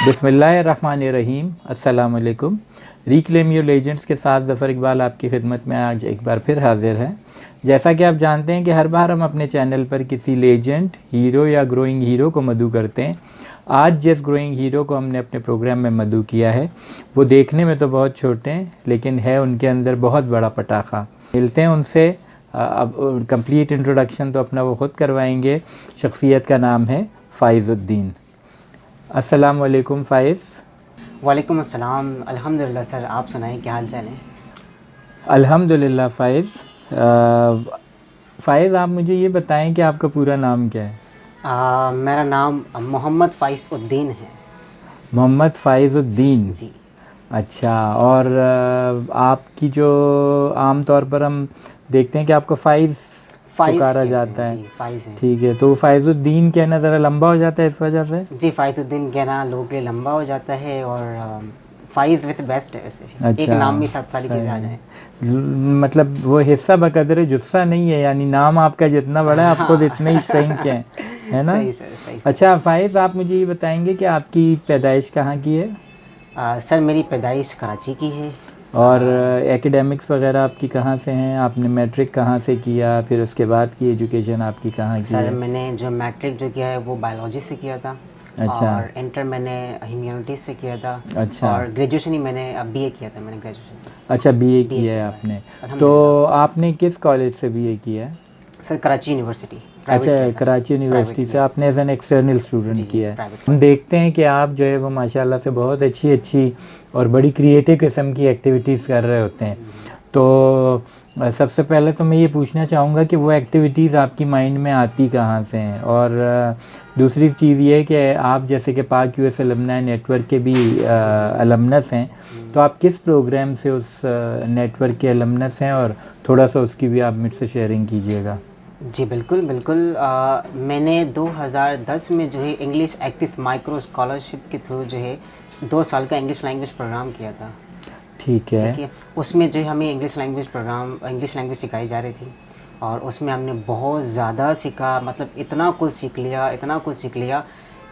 बिस्मिल्लाहिर्रहमानिर्रहीम। अस्सलाम वालेकुम। रिक्लेम योर लेजेंड्स के साथ ज़फ़र इकबाल आपकी खिदमत में आज एक बार फिर हाज़िर है। जैसा कि आप जानते हैं कि हर बार हम अपने चैनल पर किसी लेजेंड, हीरो या ग्रोइंग हीरो को मदऊ करते हैं। आज जिस ग्रोइंग हीरो को हमने अपने प्रोग्राम में मदऊ किया है वो देखने में तो बहुत छोटे हैं, लेकिन है उनके अंदर बहुत बड़ा पटाखा। मिलते हैं उनसे। अब कंप्लीट इंट्रोडक्शन तो अपना वो ख़ुद करवाएंगे। शख्सियत का नाम है फ़ाइज़ुद्दीन। अस्सलाम वालेकुम फ़ाइज़। वालेकुम अस्सलाम। अल्हम्दुलिल्लाह सर, आप सुनाएं क्या हाल चाल है? अल्हम्दुलिल्लाह फ़ाइज़। फ़ाइज़, आप मुझे ये बताएं कि आपका पूरा नाम क्या है? मेरा नाम मोहम्मद फ़ाइज़ुद्दीन है। मोहम्मद फ़ाइज़ुद्दीन। जी। अच्छा। और आपकी जो आम तौर पर हम देखते हैं कि आपको फ़ाइज़ पुकारा कहते जाता हैं है। जी, फ़ाइज़ हैं। ठीक है, तो फ़ाइज़ुद्दीन कहना ज़रा लंबा हो जाता है इस वजह से? जी, फ़ाइज़ुद्दीन कहना लोगों के लिए लंबा हो जाता है और फ़ाइज़ वैसे बेस्ट है, वैसे एक अच्छा, नाम में सब सारी चीज़ें आ जाएँ। मतलब वो हिस्सा बकदर जुस्सा नहीं है, यानी नाम आपका जितना बड़ा है आप खुद इतना ही श्रिंक है ना? सही सर, सही सर। अच्छा फ़ाइज़, आप मुझे ये बताएंगे कि आपकी पैदाइश कहाँ की है? सर मेरी पैदाइश कराची की है। और एकेडमिक्स वगैरह आपकी कहाँ से हैं? आपने मैट्रिक कहाँ से किया, फिर उसके बाद की एजुकेशन आपकी कहाँ की सर है? मैंने जो मैट्रिक जो किया है वो बायोलॉजी से किया था। अच्छा। और इंटर मैंने ह्यूमैनिटीज़ से किया था। अच्छा। और ग्रेजुएशन ही मैंने बीए किया था, मैंने ग्रेजुएशन अच्छा, बीए बीए किया है किया हुआ है आपने। तो अल्हम्दुलिल्लाह। आपने किस कॉलेज से बीए किया है? सर कराची यूनिवर्सिटी प्राइवेट किया अच्छा, था। कराची यूनिवर्सिटी प्राइवेट, से यस। आपने एज एन एक्सटर्नल जी स्टूडेंट जी, किया है। प्राइवेट हम किया। देखते हैं कि आप जो है वो माशाल्लाह से बहुत अच्छी अच्छी और बड़ी क्रिएटिव किस्म की एक्टिविटीज़ कर रहे होते हैं। तो सबसे पहले तो मैं ये पूछना चाहूँगा कि वो एक्टिविटीज़ आपकी माइंड में आती कहाँ से हैं? और दूसरी चीज़ ये है कि आप जैसे कि पाक यूएस अलुमनाई नेटवर्क के भी अलमनस हैं, तो आप किस प्रोग्राम से उस नेटवर्क के अलमनस हैं, और थोड़ा सा उसकी भी आप मुझसे शेयरिंग कीजिएगा। जी बिल्कुल बिल्कुल। मैंने 2010 में जो है इंग्लिश एक्सिस माइक्रो स्कॉलरशिप के थ्रू जो है 2 साल का इंग्लिश लैंग्वेज प्रोग्राम किया था। ठीक है। ठीक है। उसमें जो है हमें इंग्लिश लैंग्वेज सिखाई जा रही थी। और उसमें हमने बहुत ज़्यादा सीखा, मतलब इतना कुछ सीख लिया, इतना कुछ सीख लिया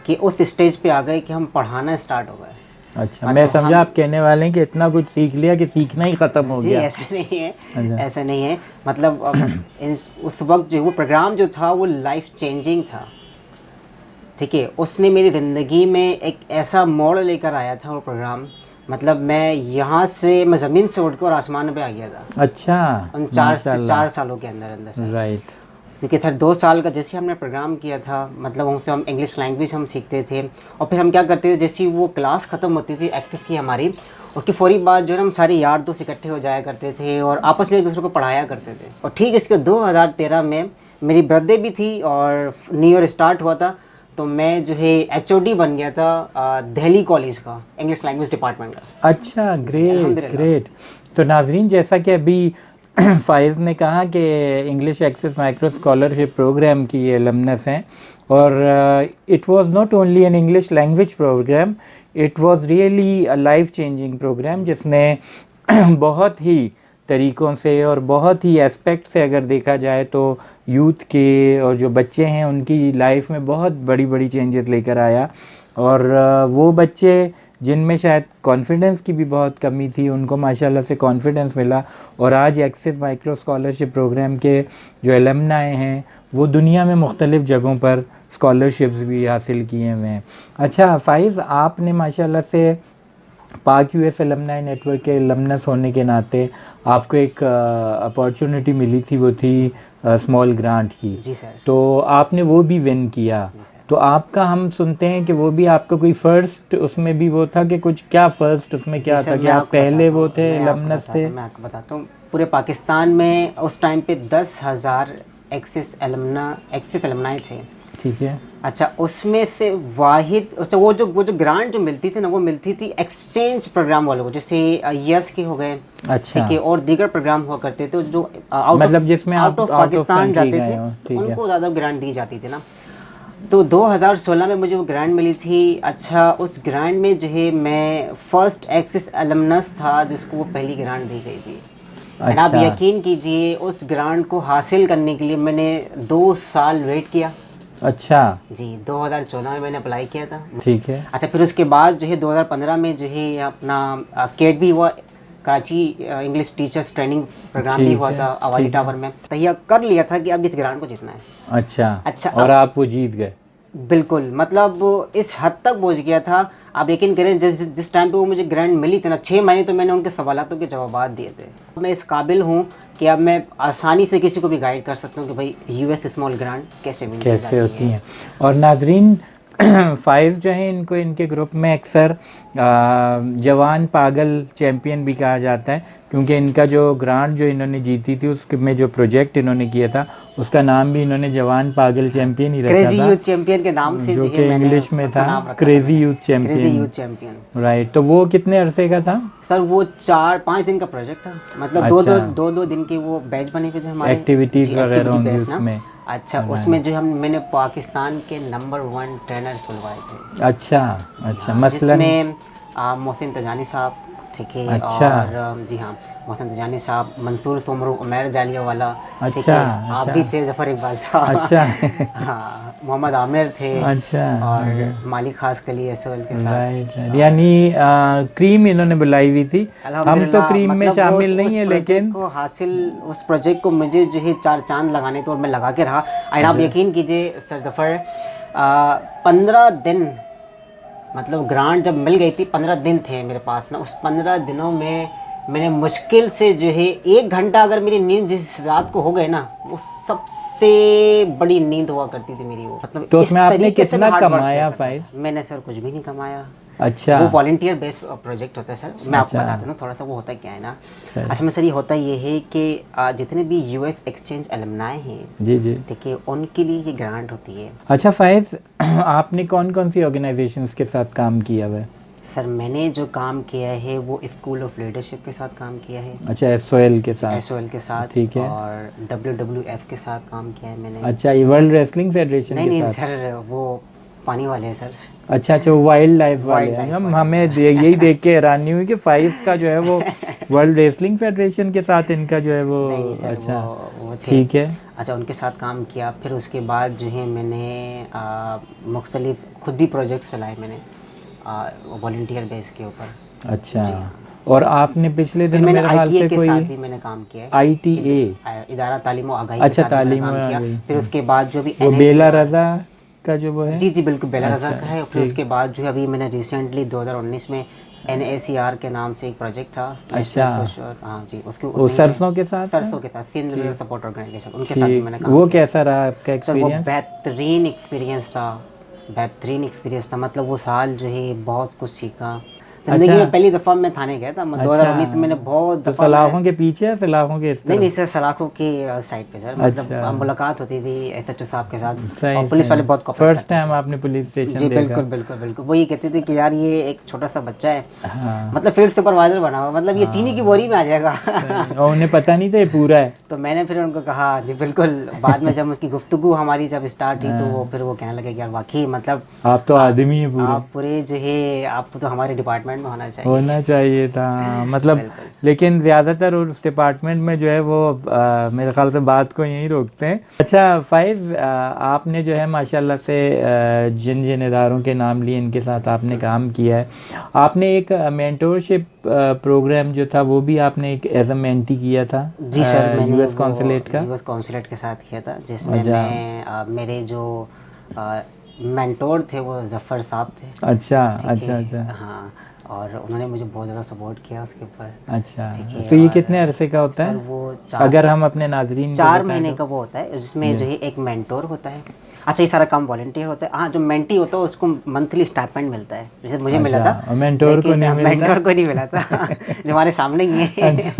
कि उस स्टेज पे आ गए कि हम पढ़ाना स्टार्ट हो गए। अच्छा, मैं मतलब समझा हम आप कहने वाले हैं कि इतना कुछ सीख लिया कि सीखना ही ख़त्म हो जी गया। ऐसा नहीं है। अच्छा। ऐसा नहीं है, मतलब उस वक्त जो वो प्रोग्राम जो था वो लाइफ चेंजिंग था। ठीक है, उसने मेरी ज़िंदगी में एक ऐसा मोड़ लेकर आया था वो प्रोग्राम। मतलब मैं यहाँ से, मैं ज़मीन से उठ कर आसमान पे आ गया था अच्छा। उन माशाल्लाह। 4 सालों के अंदर अंदर सर। राइट। क्योंकि सर 2 साल का जैसे हमने प्रोग्राम किया था, मतलब उनसे हम इंग्लिश लैंग्वेज हम सीखते थे। और फिर हम क्या करते थे, जैसे वो क्लास ख़त्म होती थी एक्सेस की हमारी, उसकी फ़ौरी बाद जो है हम सारे यार दोस्त इकट्ठे हो जाया करते थे और आपस में एक दूसरे को पढ़ाया करते थे। और ठीक इसके 2013 में मेरी बर्थडे भी थी और न्यू ईयर स्टार्ट हुआ था, तो मैं जो है एचओडी बन गया था दिल्ली कॉलेज का इंग्लिश लैंग्वेज डिपार्टमेंट का। अच्छा, जी ग्रेट अल्हम्दुलिल्लाह। ग्रेट। तो नाजरीन, जैसा कि अभी फ़ाइज़ ने कहा कि English access micro scholarship program की ये अलमनस हैं, और it was not only an English language program, it was really a life changing program, जिसने बहुत ही तरीक़ों से और बहुत ही एस्पेक्ट से अगर देखा जाए तो यूथ के और जो बच्चे हैं उनकी लाइफ में बहुत बड़ी बड़ी चेंजेस लेकर आया। और वो बच्चे जिनमें शायद कॉन्फिडेंस की भी बहुत कमी थी, उनको माशाल्लाह से कॉन्फिडेंस मिला, और आज एक्सिस माइक्रो स्कॉलरशिप प्रोग्राम के जो एलमनाए हैं वो दुनिया में मुख्तलिफ़ जगहों पर स्कॉलरशिप्स भी हासिल किए हुए हैं। अच्छा फ़ाइज़, आपने माशाल्लाह से पाक यूएस अलमनाई नेटवर्क के अलमनस होने के नाते आपको एक अपॉर्चुनिटी मिली थी, वो थी स्मॉल ग्रांट की। जी सर। तो आपने वो भी विन किया। जी सर। तो आपका हम सुनते हैं कि वो भी आपका कोई फ़र्स्ट उसमें भी वो था कि कुछ, क्या फ़र्स्ट उसमें जी क्या सर, था कि मैं आप आपको पहले बताता वो हूँ, थे अलमनस थे? मैं आपको बताता हूँ। पूरे पाकिस्तान में उस टाइम पे 10,000 एक्सिस एलमनाई थे। ठीक है। अच्छा, उसमें से वाहिद, अच्छा वो जो ग्रांट जो मिलती थी ना, वो मिलती थी एक्सचेंज प्रोग्राम वालों को, जैसे यस के हो गए। अच्छा। ठीक है, और दीगर प्रोग्राम हुआ करते थे जो मतलब जिसमें आउट आप of out of Pakistan country जाते गए थे, हो। ठीक है। उनको ज़्यादा ग्रांट दी जाती थी ना। तो 2016 में मुझे वो ग्रांट मिली थी। अच्छा, उस ग्रांट में जो है मैं फर्स्ट एक्सिस एलमनस था जिसको वो पहली ग्रांट दी गई थी। एंड आप अच्छा। यकीन कीजिए, उस ग्रांट को हासिल करने के लिए मैंने 2 साल वेट किया। अच्छा, जी 2014 में मैंने अप्लाई किया था। ठीक है। अच्छा फिर उसके बाद जो है 2015 में जो है अपना केट भी हुआ, Karachi English teachers training program भी ठीक हुआ है, था अवाली ठीक है। टावर में। तैयार कर लिया था कि अब इस ग्रांट को जीतना है। अच्छा, अच्छा और अब आप वो जीत गए। बिल्कुल, मतलब इस हद तक पहुंच गया था। आप यकीन करें जिस जिस टाइम पे वो मुझे ग्रांट मिली थी ना, 6 महीने तो मैंने उनके सवालों के जवाब दिए थे। मैं इस काबिल हूँ कि अब मैं आसानी से किसी को भी गाइड कर सकता हूँ कि भाई यूएस स्मॉल ग्रांट कैसे मिल कैसे होती जाती है। हैं। और नाजरीन, फाइज जो है इनको इनके ग्रुप में अक्सर जवान पागल चैम्पियन भी कहा जाता है, क्योंकि इनका जो ग्रांट जो इन्होंने जीती थी उसके में जो प्रोजेक्ट इन्होंने किया था उसका नाम भी इन्होंने जवान पागल चैम्पियन ही रखा क्रेजी था, यूथ चैंपियन के नाम से जो जो कि है मैंने इंग्लिश में उसका था नाम रखा था क्रेजी मैंने। Youth crazy youth champion. Champion. Right, तो वो कितने अरसे का था? सर वो 4-5 दिन का प्रोजेक्ट था, मतलब अच्छा। दो दिन के वो बैच बने हुए थे हमारे। एक्टिविटीज़ जी, वगैरह एक्टिविटी होंगी बेस ना। उसमें। अच्छा Right. उसमें जो मैंने पाकिस्तान के नंबर 1 ट्रेनर बुलवाए थे। अच्छा, जी अच्छा, हाँ, मसलन। जिसमें मोहसिन तजानी साहब, ठीक है, अच्छा। और जी हाँ मोहसिन तजानी साहब, मंसूर सोमरू, उमैर जालिया वाला, ठीक अच्छा, है, आप अच्छा। भी थे, जफ़र इकबाल साहब। अच्छा। हाँ मोहम्मद आमिर थे। अच्छा, और अच्छा। मालिक खास कली एसोल के साथ। राइट, राइट, यानी क्रीम इन्होंने बुलाई हुई थी। हम तो अल्हम्दुलिल्लाह, क्रीम में मतलब वो शामिल नहीं है, लेकिन उस प्रोजेक्ट को मुझे जो है 4 चांद लगाने थे और मैं लगा के रहा। और आप अच्छा। यकीन कीजिए सर जफ़र, 15 दिन, मतलब ग्रांट जब मिल गई थी 15 दिन थे मेरे पास ना। उस 15 दिनों में मैंने मुश्किल से जो है 1 घंटा अगर मेरी नींद जिस रात को हो गए ना, वो सबसे बड़ी नींद हुआ करती थी मेरी वो। मतलब तो इस उसमें आपने तरीके से मैं कितना हार्ड वर्क कमाया किया करता फाइज? था। मैंने सर कुछ भी नहीं कमाया। अच्छा। वो वॉलंटियर बेस्ड प्रोजेक्ट होता है सर, मैं आपको अच्छा। बताता हूँ थोड़ा सा वो होता क्या है ना। सही। अच्छा में सर ये होता ये है कि जितने भी यूएस एक्सचेंज एलुमनाई हैं, जी, जी। ठीक है, उनके लिए ये ग्रांट होती है। अच्छा फाइज, आपने कौन कौन सी ऑर्गेनाइजेशंस के साथ काम किया हुआ है? सर मैंने जो काम किया है वो स्कूल ऑफ लीडरशिप के साथ काम किया है। अच्छा, एसओएल के साथ। एसओएल के साथ, ठीक है। और डब्ल्यूडब्ल्यूएफ के साथ काम किया है मैंने। अच्छा, ये वर्ल्ड रेसलिंग फेडरेशन नहीं के नहीं साथ? सर, वो पानी वाले हैं सर। अच्छा, अच्छा, वो वाइल्ड लाइफ वाले हैं। लाइफ हम वाले हमें यही देख के हैरानी हुई कि फाइज का जो है वो वर्ल्ड रेसलिंग फेडरेशन के साथ इनका जो है वो। नहीं नहीं सर, अच्छा, वो थे। ठीक है। अच्छा उनके साथ काम किया। फिर उसके बाद जो है मैंने मुख्तलिफ खुद भी प्रोजेक्ट्स चलाए मैंने वॉल्टियर बेस के ऊपर। अच्छा, जी हाँ। और आपने पिछले फिर दिनों मैंने मेरे ख्याल आईटीए से के कोई साथ भी मैंने काम किया है। आईटीए, इदारा तालीम व आगाही के अच्छा, साथ भी मैंने तालीम काम किया। गई। फिर उसके बाद जो भी वो बेला NSCR, रजा का जो वो है। जी जी बिल्कुल बेला रजा अच्छा, का है। फिर ठीक। उसके बाद जो है अभी मैंने रिसेंटली 2019 में NACR के नाम से एक प्रोजेक्ट था। अच्छा। हाँ जी, वो उसमें सरसों के साथ था? सरसों के साथ सिंध रूरल सपोर्ट ऑर्गेनाइजेशन, उनके साथ भी मैंने ठीक, काम वो किया। कैसा रहा आपका सर वो एक्सपीरियंस? बेहतरीन एक्सपीरियंस था, बेहतरीन एक्सपीरियंस था। मतलब वो साल जो है बहुत कुछ सीखा। ज़िंदगी अच्छा। में पहली दफ़ा मैं थाने गया था। 2019 में मैंने बहुत तो दफ़ा सलाखों के पीछे या सलाखों के इस नहीं तरफ? नहीं सर, सलाखों की साइड पे सर, मतलब अच्छा। मुलाकात होती थी एसएचओ साहब के साथ। सही, और पुलिस वाले सही। बहुत कॉपरेट फर्स्ट करते टाइम थे। आपने पुलिस स्टेशन जी देखा? बिल्कुल बिल्कुल बिल्कुल। वो ये कहते थे कि यार ये एक छोटा सा बच्चा है, हाँ। मतलब फील्ड सुपरवाइजर बना हुआ, मतलब ये चीनी की बोरी में आ जाएगा। सही। और उन्हें पता नहीं था ये पूरा है? तो मैंने फिर उनको कहा जी बिल्कुल। बाद में जब उसकी गुफ्तगू हमारी जब स्टार्ट हुई तो वो फिर वो कहने लगे कि यार वाकई मतलब आप तो आदमी हैं पूरे। आप पूरे जो है आपको तो हमारे डिपार्टमेंट में होना चाहिए। होना चाहिए था, मतलब। बिल्कुल। लेकिन ज़्यादातर उस डिपार्टमेंट में जो है वो मेरे ख्याल से बात को यहीं रोकते हैं। अच्छा फाइज, आपने जो है माशाल्लाह से जिन जिन इदारों के नाम लिए इनके साथ आपने काम किया है, आपने एक मेंटोरशिप प्रोग्राम जो था वो भी आपने एक एज अ मेंटी किया था? जी सर, मैंने यूएस कॉन्सुलेट का। यूएस कॉन्सुलेट के साथ किया था, जिसमें अच्छा। मैं मेरे जो मेंटोर थे वो जफ़र साहब थे। अच्छा, ठीक अच्छा, है, अच्छा। हाँ, और उन्होंने मुझे बहुत ज़्यादा सपोर्ट किया उसके ऊपर। अच्छा, ठीक है, तो ये और कितने अरसे का होता सर है? वो अगर हम अपने नाजरीन को 4 बताएं महीने तो? का वो होता है, जिसमें जो है एक मेंटोर होता है। अच्छा ये सारा काम वॉलंटियर होता है। हाँ, जो मेंटी होता है उसको मंथली स्टाइपेंड मिलता है, जैसे मुझे मिला अच्छा, था। और मेंटोर को नहीं मिलता? मेंटोर को नहीं मिला था। जो हमारे सामने ही है।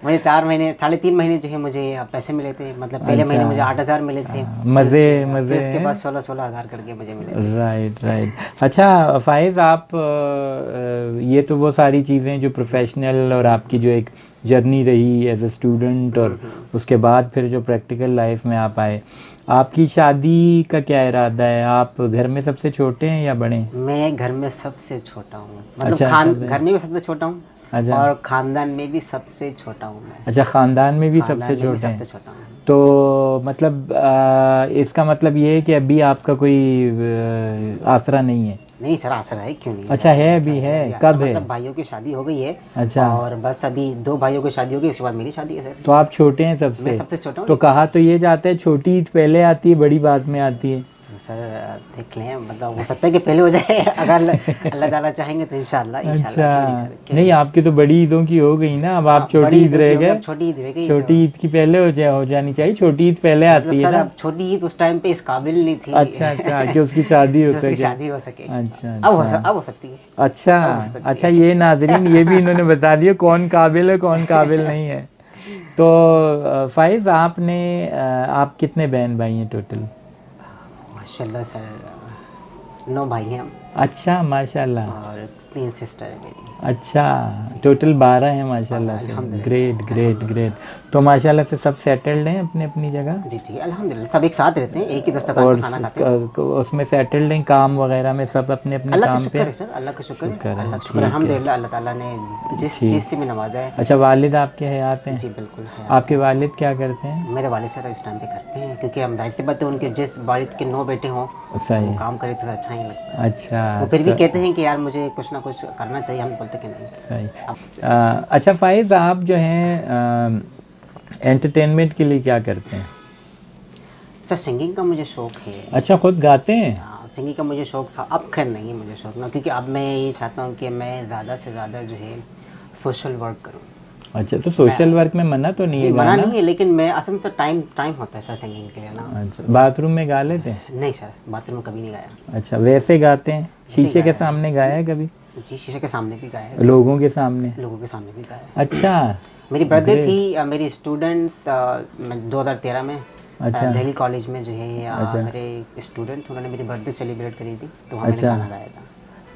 मुझे 4 महीने 3.5 महीने जो है मुझे पैसे मिले थे। मतलब पहले महीने मुझे 8,000 मिले थे। मज़े फिर मज़े उसके हैं। बाद 16,000 करके मुझे मिले थे। Right, right. अच्छा फाइज़, आप ये तो वो सारी चीज़ें जो प्रोफेशनल और आपकी जो एक जर्नी रही एज ए स्टूडेंट, और उसके बाद फिर जो प्रैक्टिकल लाइफ में आप आए, आपकी शादी का क्या इरादा है? आप घर में सबसे छोटे हैं या बड़े हैं? मैं घर में सबसे छोटा हूँ, मतलब अच्छा, अच्छा, घर में भी सबसे छोटा हूँ। अच्छा। और खानदान में भी सबसे छोटा हूँ मैं। अच्छा, ख़ानदान में भी खानदान सबसे में भी छोटे हैं। सबसे छोटा हूँ। तो मतलब इसका मतलब ये है कि अभी आपका कोई आसरा नहीं है। नहीं सर, आसरा है, क्यों नहीं अच्छा, सर, है मतलब अभी है, अभी आसरा, कब है? मतलब भाइयों की शादी हो गई है। अच्छा। और बस अभी 2 भाइयों की शादी हो गई, उसके बाद मेरी शादी है सर। तो आप छोटे हैं मैं सबसे? सबसे छोटा हूँ। तो कहा तो ये जाता है छोटी ईद पहले आती है बड़ी बाद में आती है। तो सर देख लें, मतलब हो सकता है कि पहले हो जाए अगर अल्लाह ताला चाहेंगे तो इंशाल्लाह, इंशाल्लाह, क्यों नहीं अच्छा, सर, क्यों नहीं आपकी तो बड़ी ईदों की हो गई ना, अब हाँ, आप छोटी बड़ी ईद ईद रह की हो गई, गए। अब छोटी ईद रह गई। छोटी ईद की पहले हो जानी चाहिए, छोटी ईद पहले मतलब आती है सर ना। अब छोटी ईद उस टाइम पे इस काबिल नहीं थी। अच्छा अच्छा, कि उसकी शादी हो जो उसकी सके। शादी हो सके। अच्छा अब अच्छा हो सकती है। अच्छा अब हो सकती अच्छा, है। ये नाजरीन ये भी इन्होंने बता दिया कौन काबिल है कौन काबिल नहीं है। तो फाइज आपने आप कितने बहन भाई हैं टोटल? माशाल्लाह सर, 9 भाई हैं हम, अच्छा, माशाल्लाह। और 3 सिस्टर है मेरी। अच्छा, टोटल 12 हैं माशाल्लाह से। अल्हम्दुलिल्लाह, ग्रेट ग्रेट अल्हम्दुलिल्लाह। ग्रेट। तो माशाल्लाह से सब सेटल्ड हैं अपनी अपनी जगह? जी जी, अल्हम्दुलिल्लाह, सब एक साथ रहते हैं, एक ही दस्तरखान और पे खाना खाते हैं। उसमें सेटल्ड हैं काम वगैरह में, सब अपने अपने अल्लाह का काम पे शुक्र है हैं? सर, अल्लाह का शुक्र शुक्र है, है, अल्लाह का शुक्र है, ठीक है, अल्हम्दुलिल्लाह, अल्लाह ताला ने जिस ठीक। चीज़ से भी नवाजा है। अच्छा, वालिद आपके हयात हैं? जी बिल्कुल है। आपके वालिद क्या करते हैं? मेरे वालिद सर इस टाइम पे घर पे हैं, क्योंकि हम जाहिर सी बात है, उनके जिस वालिद के 9 बेटे हों वो सही। काम करे तो अच्छा ही लगता है। अच्छा, वो फिर भी तो कहते हैं कि यार मुझे कुछ ना कुछ करना चाहिए, हम बोलते कि नहीं। सही। अब अच्छा फाइज, आप जो हैं एंटरटेनमेंट के लिए क्या करते हैं? सर सिंगिंग का मुझे शौक़ है। अच्छा, खुद गाते हैं? हाँ, सिंगिंग का मुझे शौक़ था, अब खैर नहीं है मुझे शौक़ ना, क्योंकि अब मैं ये चाहता हूँ कि मैं ज़्यादा से ज़्यादा जो है सोशल वर्क करूँ। अच्छा, तो सोशल वर्क में मना तो नहीं है नहीं, मना गाना? नहीं है, लेकिन मैं असल में तो टाइम होता है सर सिंगिंग के लिए ना। अच्छा, बाथरूम में गा लेते हैं? नहीं सर, बाथरूम में कभी नहीं गाया। अच्छा, वैसे गाते हैं? ऐसे ही शीशे के गाया है। सामने गाया है कभी? जी, शीशे के सामने भी गाया है, लोगों के सामने? लोगों के सामने भी गाया है। अच्छा, मेरी बर्थडे ग्रेट। थी, मेरी स्टूडेंट्स, मैं 2013 में अच्छा दिल्ली कॉलेज में जो है अच्छा मेरे स्टूडेंट थे, उन्होंने मेरी बर्थडे सेलिब्रेट करी थी, तो वहाँ मैंने अच्छा गाना गाया था।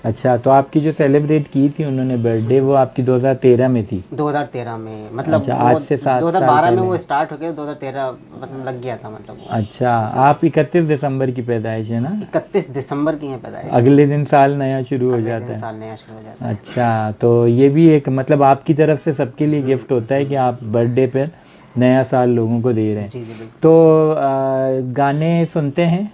अच्छा, तो आपकी जो सेलिब्रेट की थी उन्होंने बर्थडे, वो आपकी 2013 में थी? 2013 में, मतलब अच्छा, वो आज से 7 साल 2012 में पहले। वो स्टार्ट हो गया, 2013 मतलब लग गया था, मतलब वो अच्छा, आप 31 दिसंबर की पैदाइश है ना? 31 दिसंबर की है पैदाइश। अगले दिन साल नया शुरू हो अगले जाता दिन है। साल नया शुरू हो जाता है। अच्छा, तो ये भी एक मतलब आपकी तरफ से सबके लिए गिफ्ट होता है कि आप बर्थडे पर नया साल लोगों को दे रहे हैं। जी जी बिल्कुल। तो गाने सुनते हैं?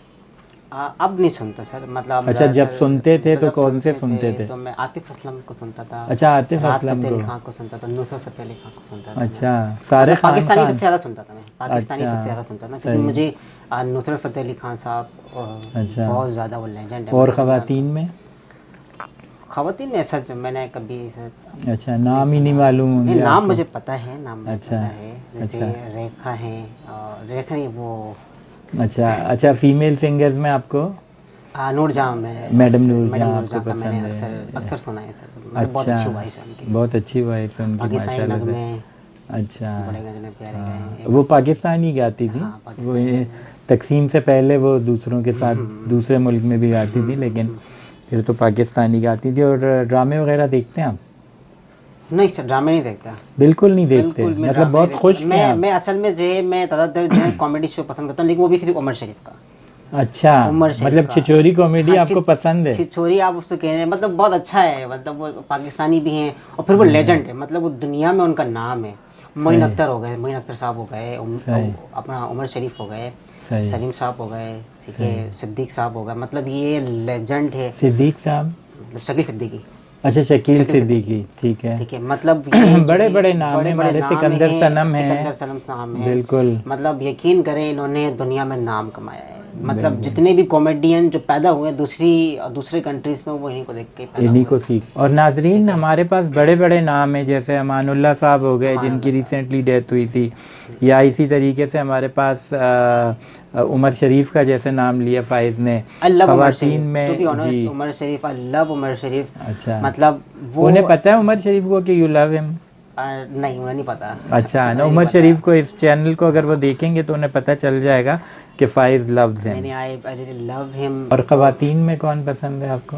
अब नहीं सुनता सर, मतलब अच्छा, जब सुनते थे तो जब कौन से सुनते थे? तो मैं आतिफ असलम को सुनता था। अच्छा, आतिफ राहत असलम फ़तेह को। अली खान को सुनता था, नुसरत फ़तेह अली खान को सुनता था। अच्छा, सारे मतलब खान पाकिस्तानी खान। सबसे ज़्यादा सुनता था मैं, पाकिस्तानी अच्छा, सबसे ज़्यादा सुनता था, क्योंकि सही। मुझे नुसरत फ़तेह अली खान साहब अच्छा, बहुत ज़्यादा वो लेजेंड है। और मतलब ख़वातीन में? ख़वातीन में ऐसा जो मैंने कभी ऐसा अच्छा, नाम ही नहीं मालूम नहीं, होंगे नाम आपको? मुझे पता है, नाम मुझे अच्छा, पता है, जैसे अच्छा रेखा है, और रेखा नहीं वो अच्छा अच्छा, फीमेल सिंगर्स में आपको? नूरजहां में, मैडम मैडम नूरजहां आपको नूरजहां का मैंने पसंद है? अक्सर सुना है सर, मतलब बहुत अच्छी वॉइस है अच्छा, उनकी। बहुत अच्छी वॉइस है उनकी पाकिस्तानी माशाल्लाह से। नगमे अच्छा, बड़े गजने प्यारे गए हाँ, हैं। वो पाकिस्तानी गाती थी। हाँ, वो पाकिस्तानी ये तकसीम से पहले वो दूसरों के साथ दूसरे मुल्क में भी गाती थी, लेकिन फिर तो पाकिस्तानी गाती थी। और ड्रामे वगैरह देखते हैं आप? नहीं सर, ड्रामे नहीं देखता, बिल्कुल नहीं देखते? बिल्कुल मैं मतलब ड्रामे नहीं बहुत देखता। खुश हैं आप? मैं असल में जो है मैं ज़्यादातर जो है कॉमेडी शो पसंद करता हूँ, लेकिन वो भी सिर्फ उमर शरीफ का। अच्छा, उमर शरीफ मतलब का। छिछोरी कॉमेडी हाँ, आपको पसंद है? छिछोरी आप उसको कह रहे हैं, मतलब बहुत अच्छा है, मतलब वो पाकिस्तानी भी हैं, और फिर वो लेजेंड है, मतलब वो दुनिया में उनका नाम है। मोइन अख्तर हो गए, मोइन अख्तर साहब हो गए, सही। अपना उमर शरीफ हो गए, सही। सलीम साहब हो गए, ठीक है, सिद्दीक साहब हो गए, मतलब ये लेजेंड है। सिद्दीक साहब? मतलब शकील सिद्दीकी, अच्छा, शकील शकील सिद्दीकी, ठीक है। ठीक है, मतलब ये जो बड़े है, बड़े नाम हैं हमारे, नाम सिकंदर हैं, सनम सिकंदर है। सनम नाम है, बिल्कुल मतलब यकीन करें इन्होंने दुनिया में नाम कमाया है। मतलब जितने भी कॉमेडियन जो पैदा हुए दूसरे कंट्रीज में, वो इन्हीं को देख के पैदा इन्हीं हुए। को सीख। और नाजरीन, हमारे पास बड़े बड़े नाम हैं, जैसे अमानुल्लाह साहब हो गए जिनकी रिसेंटली डेथ हुई थी, या इसी तरीके से हमारे पास उमर शरीफ का जैसे नाम लिया फाइज ने, ख़वातीन में जी। उमर शरीफ, आई लव उमर शरीफ। अच्छा, मतलब वो उन्हें पता है उमर शरीफ को कि यू लव हिम? नहीं, उन्हें नहीं पता। अच्छा, ना उन्हें नहीं उमर पता। शरीफ को इस चैनल को अगर वो देखेंगे तो उन्हें पता चल जाएगा कि फाइज लव्स नहीं हिम। नहीं, आई रियली लव हिम। और ख़वातीन में कौन पसंद है आपको?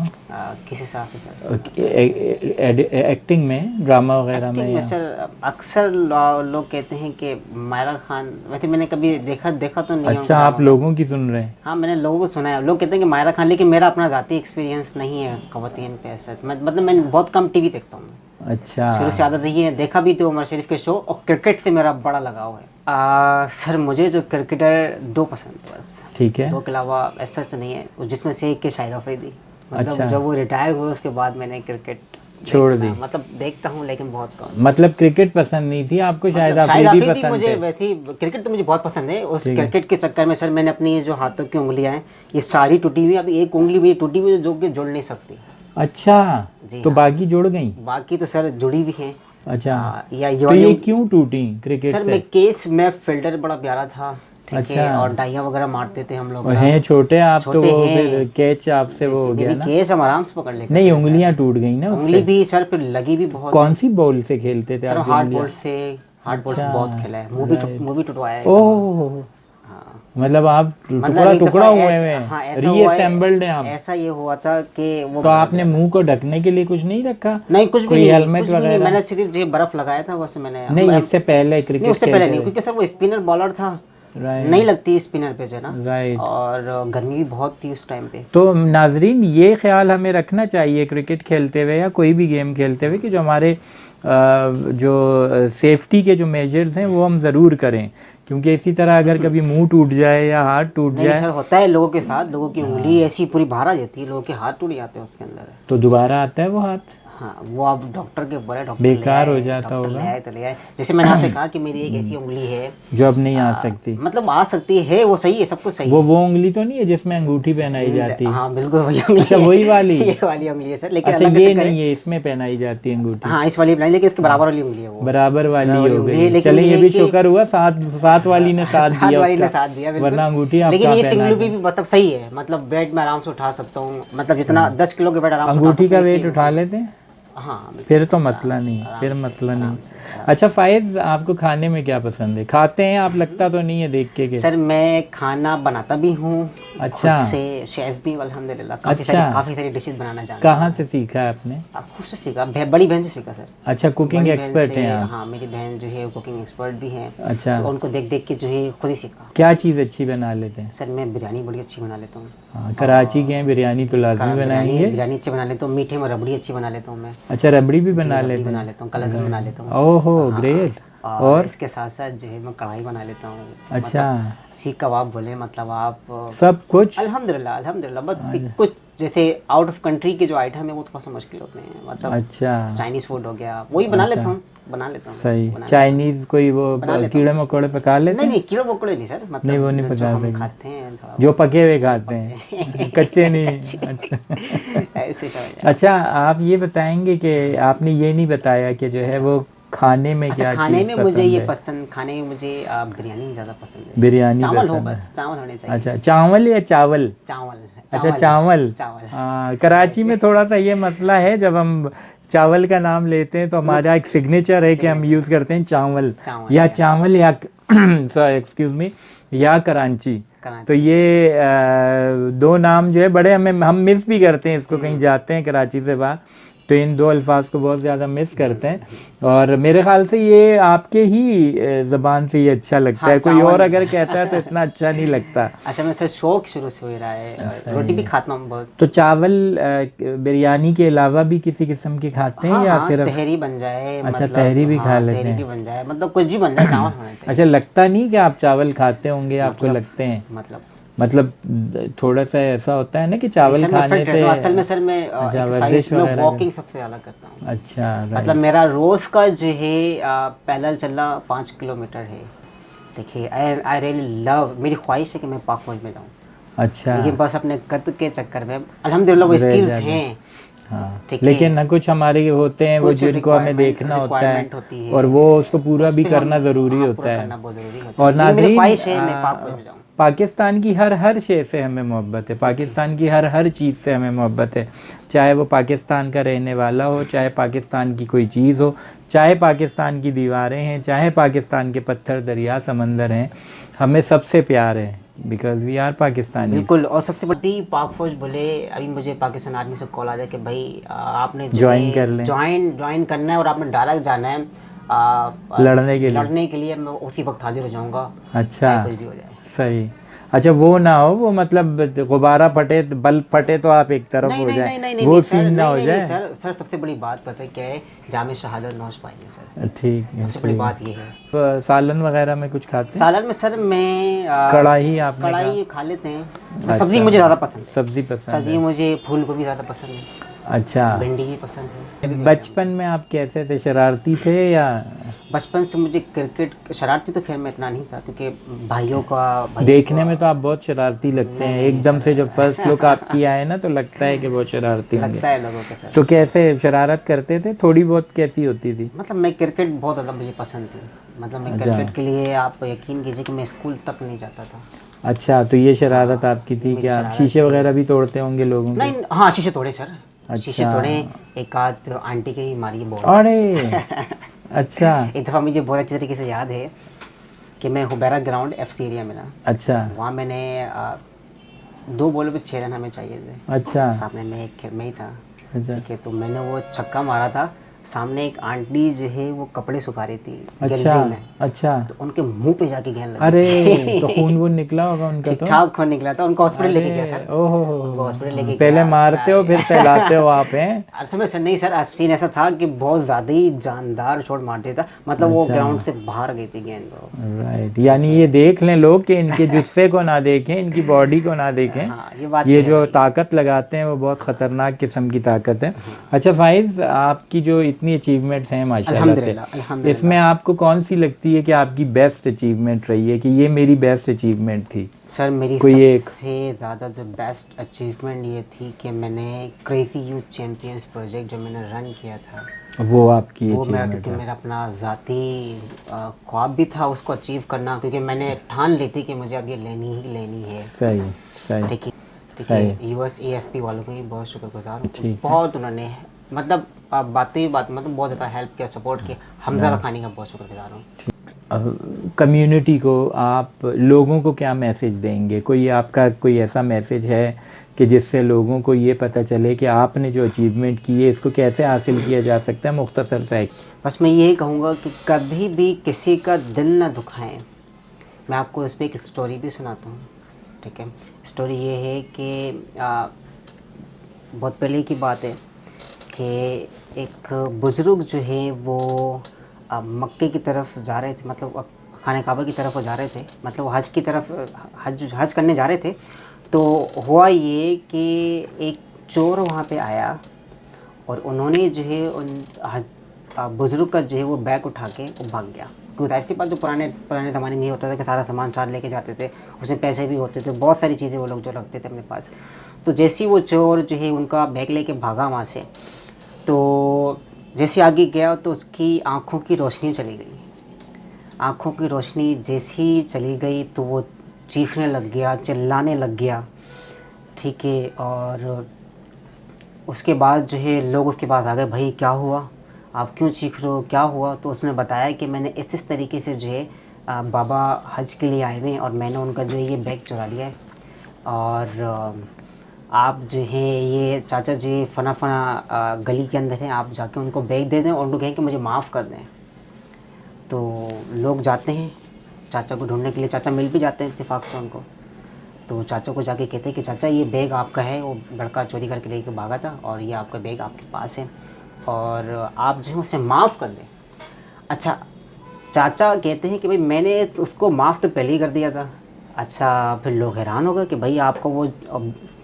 किस हिसाब से सर? एक्टिंग में, ड्रामा वगैरह में एक्टिंग में या? सर अक्सर लोग कहते हैं कि मायरा खान, वैसे मैंने कभी देखा तो नहीं है अच्छा, उनका आप ड्रामा। लोगों की सुन रहे हैं? हाँ, मैंने लोगों को सुना है, लोग कहते हैं कि मायरा खान, लेकिन मेरा अपना ज़ाती एक्सपीरियंस नहीं है ख़वातीन पे ऐसा। मतलब मैं बहुत कम टीवी देखता हूँ। अच्छा। शुरू से आदत रही है, देखा भी तो उमर शरीफ के शो, और क्रिकेट से मेरा बड़ा लगाव है। सर मुझे जो क्रिकेटर दो पसंद है बस, ठीक है। दो के अलावा ऐसा तो नहीं है, जिसमें से एक के शाहिद अफरीदी। मतलब अच्छा। जब वो रिटायर हुए उसके बाद मैंने क्रिकेट छोड़ देखना, दी। मतलब देखता हूँ लेकिन बहुत कम। मतलब क्रिकेट पसंद नहीं थी आपको, शायद मतलब शाहिद अफरीदी अफरीदी पसंद मुझे थे। वैसे, क्रिकेट तो मुझे बहुत पसंद है। उस ठीक है। क्रिकेट के चक्कर में सर मैंने अपनी ये जो हाथों की उंगलियां हैं ये सारी टूटी हुई, अभी एक उंगली भी टूटी हुई जो कि जुड़ नहीं सकती। अच्छा, जी तो हाँ। बाकी जुड़ गई। बाकी तो सर जुड़ी भी हैं। अच्छा, या ये तो वाली ये क्यों टूटी क्रिकेट सर से? मैं फील्डर बड़ा प्यारा था, ठीक है, अच्छा। और डाइयाँ वगैरह मारते थे हम लोग। और हैं छोटे आप तो छोटे वो हैं। फिर कैच आपसे वो हो गया नहीं ना। केस हम आराम से पकड़ लेते नहीं, थे उंगलियां सर। टूट गई ना उंगली उससे। भी सर फिर लगी भी बहुत कौन है। सी बॉल से खेलते थे सर आप जो हार्ड उंगलियां? बॉल से, हार्ड बॉल से अच्छा, बहुत खेला है, राइट। मुंह भी टुटवाया है। ओह, हाँ मतलब आप मतलब टुकड़ा एक टुकड़ा दफ़ा हुए हुए हाँ हैं, ऐसा हुआ है, रीअसेंबल्ड हैं आप। ऐसा ये हुआ था कि वो तो आपने मुंह को ढकने के लिए कुछ नहीं रखा? नहीं कुछ भी कोई नहीं, हेलमेट कुछ भी नहीं, वगैरह? मैंने सिर्फ जो बर्फ लगाया था बस मैंने। नहीं, इससे पहले नहीं क्रिकेट उससे पहले नहीं, खेलते क्योंकि सर वो स्पिनर बॉलर था, थे। राइट, नहीं लगती स्पिनर पे जो है ना, राइट। और गर्मी भी बहुत थी उस टाइम पे। तो नाजरीन, ये ख्याल हमें रखना चाहिए क्रिकेट खेलते हुए या कोई भी गेम खेलते हुए कि जो हमारे जो सेफ्टी के जो मेजर्स हैं वो हम ज़रूर करें, क्योंकि इसी तरह अगर कभी मुंह टूट जाए या हाथ टूट नहीं जाए सर होता है लोगों के साथ, लोगों की उंगली ऐसी पूरी बाहर आ जाती है, लोगों के हाथ टूट जाते हैं उसके अंदर। तो दोबारा आता है वो हाथ। हाँ वो आप डॉक्टर के ऊपर है, डॉक्टर बेकार ले हो आए, जाता डॉक्टर होगा। ले आए तो ले आए। जैसे मैंने आपसे कहा कि मेरी एक ऐसी उंगली है जो अब नहीं आ सकती। मतलब आ सकती है, वो सही है, सब कुछ सही है। वो उंगली तो नहीं है जिसमें अंगूठी पहनाई जाती है? हाँ बिल्कुल वही उंगली अच्छा, है। वही वाली। ये वाली उंगली है सर, लेकिन अच्छा, अल्लाह ये कैसे करे। नहीं है, इसमें पहनाई जाती है अंगूठी। हाँ इस वाली बनाई, लेकिन इसके बराबर वाली उंगली है वो। बराबर वाली बराबर वाली हो उंगली है, गई। लेकिन चले, ये ये भी कि शुक्र हुआ साथ वाली ने साथ साथ दिया वाली ने उसका, साथ दिया बिल्कुल। वरना अंगूठी आप लेकिन कहाँ ये पहना सिंगलू भी दें। मतलब सही है, मतलब वेट में आराम से उठा सकता हूँ, मतलब जितना 10 किलो के वेट आराम से उठा अंगूठी सकता का हूँ, वेट इसी उठा अंगूठी से। लेते हैं, हाँ बिल्कुल, फिर तो मसला आराम से, नहीं है, आराम फिर से, मसला नहीं आराम है। से, आराम अच्छा फायज़, आपको खाने में क्या पसंद है? खाते हैं आप? लगता तो नहीं है देख के। सर मैं खाना बनाता भी हूँ, अच्छा। खुद से शेफ भी अल्हम्दुलिल्लाह, अच्छा। काफ़ी सारी डिशेज बनाना जानता हूँ। कहाँ से सीखा है आपने? आप खुद से सीखा, बड़ी बहन से सीखा सर। अच्छा, कुकिंग बड़ी बहन एक्सपर्ट से, हैं आप? हाँ मेरी बहन जो है वो कुकिंग एक्सपर्ट भी हैं, अच्छा, तो उनको देख देख के जो है खुद ही सीखा। क्या चीज़ अच्छी बना लेते हैं? सर मैं बिरयानी बड़ी अच्छी बना लेता हूँ। हाँ, कराची के हैं, बिरयानी तो लाजमी बनाएंगे। बिरयानी अच्छी बना लेता हूँ, मीठे में रबड़ी अच्छी बना लेता हूँ मैं। अच्छा, रबड़ी भी जी, बना रबड़ी लेते बना हैं? लेता हूँ, कलर भी बना लेता हूँ। ओहो, हाँ, ग्रेट। और इसके साथ साथ जो है मैं कढ़ाई बना लेता हूँ। अच्छा, मतलब सीख कबाब बोले, मतलब आप सब कुछ। अल्हम्दुलिल्लाह अल्हम्दुलिल्लाह, बस कुछ जैसे आउट ऑफ कंट्री के जो आइटम है वो थोड़ा सा मुश्किल होते हैं, मतलब अच्छा, चाइनीज़ फूड हो गया, वही बना लेता हूँ, सही। बना लेता चाइनीज़ कोई वो लेता कीड़े मकोड़े पका हूँ। लेते नहीं हैं? नहीं कीड़े मकोड़े नहीं सर, मतलब नहीं, वो नहीं जो पका हम सकते। खाते हैं थोड़ा जो पके हुए खाते हैं, कच्चे नहीं। अच्छा। ऐसे समझ। अच्छा, आप ये बताएंगे कि आपने ये नहीं बताया कि जो है वो खाने में अच्छा क्या खाने चीज़ में पसंद मुझे ये है? पसंद, खाने में मुझे बिरयानी ज़्यादा पसंद है। बिरयानी चावल हो पसंद है। बस, चावल होने चाहिए। अच्छा, चावल या चावल? चावल। अच्छा, चावल। चावल। हाँ, कराची में थोड़ा सा ये मसला है, जब हम चावल का नाम लेते हैं तो हमारा एक सिग्नेचर है कि हम यूज़ करते हैं चावल या चावल या एक्सक्यूज़ मी, या कराची। तो ये दो नाम जो है बड़े हम मिस भी करते हैं इसको, कहीं जाते हैं कराची से बाहर तो इन दो अल्फाज को बहुत ज़्यादा मिस करते हैं, और मेरे ख्याल से ये आपके ही ज़बान से ये अच्छा लगता है, कोई और अगर कहता है तो इतना अच्छा नहीं लगता। अच्छा मैं सर शौक शुरू से हो रहा है, रोटी भी खाता हूँ बहुत। तो चावल बिरयानी के अलावा भी किसी किस्म की खाते हैं या सिर्फ? तहरी बन जाए, अच्छा, मतलब तहरी भी खा लेते तहरी हैं। भी बन जाए, मतलब कुछ भी बन जाए, चावल होना चाहिए। अच्छा, लगता नहीं कि आप चावल खाते होंगे, आपको लगते हैं? मतलब थोड़ा सा ऐसा होता है ना कि चावल खाने से असल में सर मैं एक्सरसाइज में वॉकिंग सबसे ज़्यादा करता हूँ। अच्छा, मतलब मेरा रोज़ का जो है पैदल चलना 5 किलोमीटर है। देखिए आई रियली लव, मेरी ख्वाहिश है कि मैं पाक फौज में जाऊँ। अच्छा, लेकिन बस अपने कद के चक्कर में अल्हम्दुलिल्लाह वो स्किल्स हैं। हाँ, लेकिन ना कुछ हमारे होते हैं वो जिनको हमें देखना होता है और वो उसको पूरा भी करना ज़रूरी होता है। और नाज़रीन, पाकिस्तान की हर शे से हमें मोहब्बत है, पाकिस्तान की हर चीज़ से हमें मोहब्बत है, चाहे वो पाकिस्तान का रहने वाला हो, चाहे पाकिस्तान की कोई चीज़ हो, चाहे पाकिस्तान की दीवारें हैं, चाहे पाकिस्तान के पत्थर, दरिया, समंदर हैं, हमें सबसे प्यार है, बिकॉज वी आर पाकिस्तानी। बिल्कुल। और सबसे बड़ी पाक फौज बोले, अभी मुझे पाकिस्तान आर्मी से कॉल आ जाए कि भाई आपने ज्वाइन कर लें, ज्वाइन करना है और आपने डायरेक्ट जाना है लड़ने के लिए, मैं उसी वक्त हाजिर हो जाऊँगा। अच्छा, कुछ भी हो जाए। सही। अच्छा वो ना हो, वो मतलब गुब्बारा फटे, बल्ब फटे तो आप एक तरफ हो जाए, वो सीन ना हो जाए। सर सर सबसे बड़ी बात पता है क्या है, जामे शहादत नौश पाएंगे सर, ठीक है, सबसे बड़ी ठीक बात ये है। है। सालन वगैरह में कुछ खाते हैं? सालन में सर मैं कढ़ाई आपने कढ़ाई खा लेते हैं। अच्छा, सब्जी मुझे ज़्यादा पसंद है, सब्जी पसंद सब्जी है। मुझे फूल गोभी ज़्यादा पसंद है, अच्छा, भिंडी भी पसंद है। बचपन में आप कैसे थे, शरारती थे या? बचपन से मुझे क्रिकेट, शरारती तो खैर मैं इतना नहीं था क्योंकि भाइयों देखने का में तो आप बहुत शरारती लगते हैं, नहीं, एकदम सर। से जब फर्स्ट लुक आपकी आए ना तो लगता है कि बहुत शरारती होंगे। लगता है लोगों के सर। तो कैसे शरारत करते थे, थोड़ी बहुत कैसी होती थी? मतलब मैं क्रिकेट बहुत ज़्यादा मुझे पसंद थी, मतलब मैं अच्छा। क्रिकेट के लिए आप यकीन कीजिए कि मैं स्कूल तक नहीं जाता था। अच्छा, तो ये शरारत आपकी थी मेरी क्या? आप शरारत शीशे थी। वगैरह भी तोड़ते होंगे लोगों के? नहीं, हाँ शीशे तोड़े सर, शीशे अच्छा। तोड़े, एक आध आंटी के ही मारी बॉल। अरे अच्छा। एक दफ़ा मुझे बहुत अच्छी तरीके से याद है कि मैं हुबैरा ग्राउंड FC एरिया में ना, अच्छा। वहाँ मैंने 2 बॉलों पे 6 रन हमें चाहिए थे। अच्छा। सामने में एक मैं ही था, अच्छा। ठीक है, तो मैंने वो छक्का मारा था। सामने एक आंटी जो है वो कपड़े सुखा रही थी अच्छा। गैलरी में, अच्छा। तो उनके मुंह पे जाके गेंद लगी अरे थी। तो खून वून निकला होगा उनका ठीक तो? ठाक खून निकला था, उनको हॉस्पिटल लेके गया अरे सर, ओहो उनको हॉस्पिटल लेके पहले गया। मारते हो फिर सहलाते हो आप हैं? अर्थ में सर नहीं सर, सीन ऐसा था कि बहुत ज़्यादा ही जानदार चोट मार दिया था, मतलब वो अच्छा। ग्राउंड से बाहर गई थी गेंद वो। राइट, यानी ये देख लें लोग कि इनके जुस्से को ना देखें, इनकी बॉडी को ना देखें। हाँ ये बात ये तो है जो भाई। ताकत लगाते हैं वो बहुत ख़तरनाक किस्म की ताकत है। अच्छा फाइज़, आपकी जो इतनी अचीवमेंट्स हैं माशाल्लाह से, अल्हम्दुलिल्लाह अल्हम्दुलिल्लाह। इसमें आपको कौन सी लगती है कि आपकी बेस्ट अचीवमेंट रही है, कि ये मेरी बेस्ट अचीवमेंट थी? सर मेरी कोई एक? सबसे ज़्यादा जो बेस्ट अचीवमेंट ये थी कि मैंने क्रेज़ी यूथ चैम्पियंस प्रोजेक्ट जो मैंने रन किया था, वो आपकी वो मेरा, अचीवमेंट क्योंकि है? मेरा अपना ज़ाती ख्वाब भी था उसको अचीव करना, क्योंकि मैंने ठान ली थी कि मुझे अब ये लेनी ही लेनी है। सही सही। ठीक है, ठीक सही। है। US AFP वालों को भी बहुत शुक्रगुजार हूँ, ठीक है। बहुत उन्होंने मतलब बात मतलब बहुत ज़्यादा हेल्प किया, सपोर्ट किया। हमजा लखानी का बहुत शुक्रगुजार हूँ। कम्युनिटी को, आप लोगों को क्या मैसेज देंगे? कोई आपका कोई ऐसा मैसेज है कि जिससे लोगों को ये पता चले कि आपने जो अचीवमेंट की है इसको कैसे हासिल किया जा सकता है, मुख्तसर सा एक? बस मैं यही कहूँगा कि कभी भी किसी का दिल ना दुखाएं। मैं आपको इस पर एक स्टोरी भी सुनाता हूँ, ठीक है। स्टोरी ये है कि बहुत पहले की बात है कि एक बुज़ुर्ग जो है वो मक्के की तरफ जा रहे थे, मतलब खाने काबा की तरफ वो जा रहे थे, मतलब वो हज की तरफ हज करने जा रहे थे। तो हुआ ये कि एक चोर वहाँ पे आया और उन्होंने जो है उन बुज़ुर्ग का जो है वो बैग उठा के वो भाग गया। क्योंकि जाहिर सी बात, जो पुराने ज़माने में ये होता था कि सारा सामान साथ लेके जाते थे, उसमें पैसे भी होते थे, बहुत सारी चीज़ें वो लोग जो रखते थे अपने पास। तो जैसे ही वो चोर जो है उनका बैग लेके भागा वहाँ से, तो जैसे आगे गया तो उसकी आँखों की रोशनी चली गई। आँखों की रोशनी जैसी चली गई तो वो चीखने लग गया, चिल्लाने लग गया, ठीक है। और उसके बाद जो है लोग उसके पास आ गए, भाई क्या हुआ, आप क्यों चीख रहे हो, क्या हुआ? तो उसने बताया कि मैंने इस तरीके से जो है बाबा हज के लिए आए हुए हैं और मैंने उनका जो है ये बैग चुरा लिया है, और आप जो है ये चाचा जी फना गली के अंदर हैं, आप जाके उनको बैग दे दें और उनको कहें कि मुझे माफ़ कर दें। तो लोग जाते हैं चाचा को ढूंढने के लिए, चाचा मिल भी जाते हैं इत्तेफाक से उनको। तो चाचा को जाके कहते हैं कि चाचा ये बैग आपका है, वो लड़का चोरी करके लेके भागा था और ये आपका बैग आपके पास है और आप जो है उसे माफ़ कर दें। अच्छा, चाचा कहते हैं कि भाई मैंने उसको माफ़ तो पहले ही कर दिया था। अच्छा, फिर लोग हैरान हो गए कि भाई आपका वो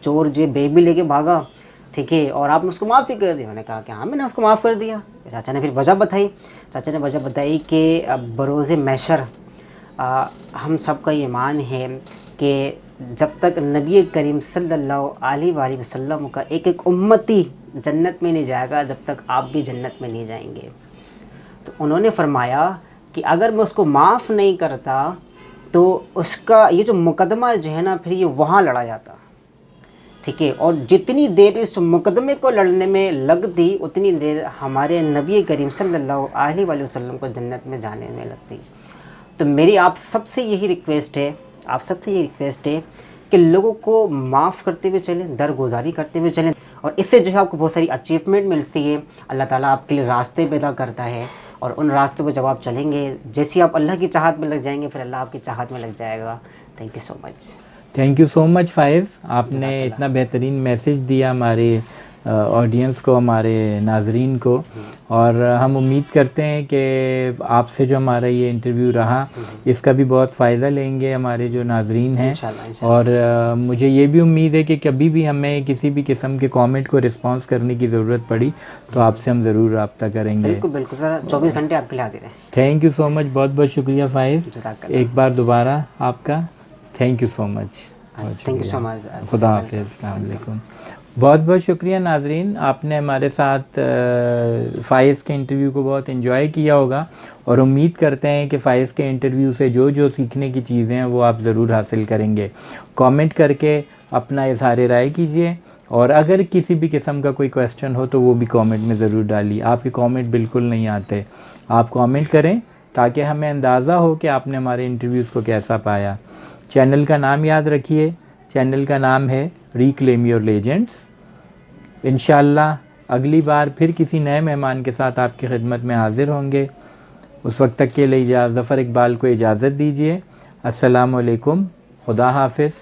चोर जो बैग भी लेके भागा, ठीक है, और आपने उसको माफ़ भी कर दिया। मैंने कहा कि हाँ मैंने उसको माफ़ कर दिया। चाचा ने फिर वजह बताई। चाचा ने वजह बताई कि बरोज़ महशर हम सब का ईमान है कि जब तक नबी करीम सल्लल्लाहु अलैहि वसल्लम का एक एक उम्मती जन्नत में नहीं जाएगा, जब तक आप भी जन्नत में नहीं जाएंगे। तो उन्होंने फरमाया कि अगर मैं उसको माफ़ नहीं करता तो उसका ये जो मुकदमा जो है ना, फिर ये वहाँ लड़ा जाता, ठीक है। और जितनी देर इस मुकदमे को लड़ने में लगती उतनी देर हमारे नबी करीम सल्लल्लाहु अलैहि वसल्लम को जन्नत में जाने में लगती। तो मेरी आप सबसे यही रिक्वेस्ट है कि लोगों को माफ़ करते हुए चलें, दरगुजारी करते हुए चलें, और इससे जो है आपको बहुत सारी अचीवमेंट मिलती है। अल्लाह ताला आपके लिए रास्ते पैदा करता है और उन रास्तों पर जब आप चलेंगे, जैसे आप अल्लाह की चाहत में लग जाएंगे, फिर अल्लाह आपकी चाहत में लग जाएगा। Thank you so much. Thank you so much Faiz, आपने इतना बेहतरीन मैसेज दिया हमारे ऑडियंस को, हमारे नाजरीन को। और हम उम्मीद करते हैं कि आपसे जो हमारा ये इंटरव्यू रहा इसका भी बहुत फ़ायदा लेंगे हमारे जो नाजरीन हैं। इंशाल्लाह। और मुझे ये भी उम्मीद है कि कभी भी हमें किसी भी किस्म के कमेंट को रिस्पांस करने की ज़रूरत पड़ी तो आपसे हम ज़रूर रब्ता करेंगे। बिल्कुल बिल्कुल सर, 24 घंटे आपके लिए हाजिर है। थैंक यू सो मच, बहुत बहुत शुक्रिया फ़ाइज़, जज़ाकल्लाह। एक बार दोबारा आपका thank you so much. Thank you so much. खुदा हाफिज़, अस्सलाम वालेकुम। बहुत बहुत शुक्रिया नाजरीन, आपने हमारे साथ फ़ाइज़ के इंटरव्यू को बहुत इन्जॉय किया होगा और उम्मीद करते हैं कि फ़ाइज़ के इंटरव्यू से जो जो सीखने की चीज़ें हैं वो आप ज़रूर हासिल करेंगे। कमेंट करके अपना इज़हार राय कीजिए और अगर किसी भी किस्म का कोई क्वेश्चन हो तो वो भी कमेंट में ज़रूर डालिए। आपके कमेंट बिल्कुल नहीं आते, आप कमेंट करें ताकि हमें अंदाज़ा हो कि आपने हमारे इंटरव्यूज़ को कैसा पाया। चैनल का नाम याद रखिए, चैनल का नाम है रिक्लेम योर लेजेंड्स। इंशाल्लाह अगली बार फिर किसी नए मेहमान के साथ आपकी खिदमत में हाज़िर होंगे। उस वक्त तक के लिए ज़फ़र इकबाल को इजाज़त दीजिए। अस्सलामु अलैकुम, खुदा हाफिज़,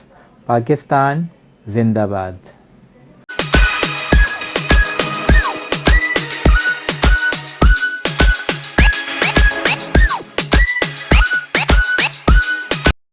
पाकिस्तान ज़िंदाबाद।